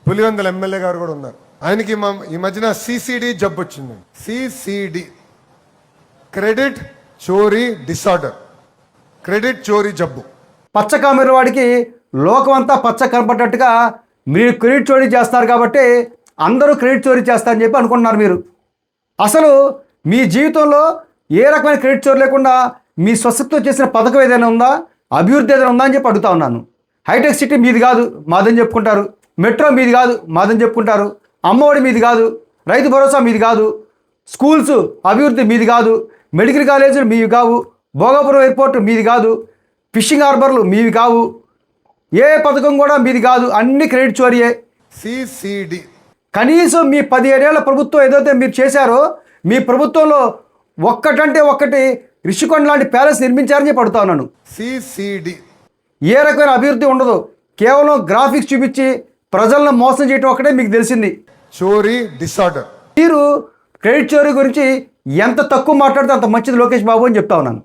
Pulivendula MLA గారు కూడా ఉన్నారు. ఆయనకి ఈ మధ్యన సిసిడి జబ్బు వచ్చింది. సిసిడి, క్రెడిట్ చోరీ డిసార్డర్, క్రెడిట్ చోరీ జబ్బు. పచ్చ కామెర వాడికి లోకం అంతా పచ్చ కనపడ్డట్టుగా మీరు క్రెడిట్ చోరీ చేస్తారు కాబట్టి అందరూ క్రెడిట్ చోరీ చేస్తారని చెప్పి అనుకుంటున్నారు. మీరు అసలు మీ జీవితంలో ఏ రకమైన క్రెడిట్ చోరీ లేకుండా మీ స్వశక్తితో చేసిన పథకం ఏదైనా ఉందా, అభివృద్ధి ఏదైనా ఉందా అని చెప్పి అడుగుతా ఉన్నాను. హైటెక్ సిటీ మీది కాదు మాదని చెప్పుకుంటారు, మెట్రో మీది కాదు మాదని చెప్పుకుంటారు, అమ్మఒడి మీది కాదు, రైతు భరోసా మీది కాదు, స్కూల్స్ అభివృద్ధి మీది కాదు, మెడికల్ కాలేజీలు మీవి కావు, భోగాపురం ఎయిర్పోర్ట్ మీది కాదు, ఫిషింగ్ హార్బర్లు మీవి కావు, ఏ పథకం కూడా మీది కాదు, అన్ని క్రెడిట్ చోరీయే. సిసిడి. కనీసం మీ 17 ఏళ్ల ప్రభుత్వం ఏదైతే మీరు చేశారో మీ ప్రభుత్వంలో ఒక్కటంటే ఒక్కటి రిషికొండ లాంటి ప్యాలెస్ నిర్మించారని చెప్పి అడుగుతా ఉన్నాను. సిసిడి. ఏ రకమైన అభివృద్ధి ఉండదు, కేవలం గ్రాఫిక్స్ చూపించి ప్రజలను మోసం చేయటం ఒక్కటే మీకు తెలిసింది. చోరీ డిసార్డర్. మీరు క్రెడిట్ చోరీ గురించి ఎంత తక్కువ మాట్లాడితే అంత మంచిది లోకేష్ బాబు అని చెప్తా ఉన్నాను.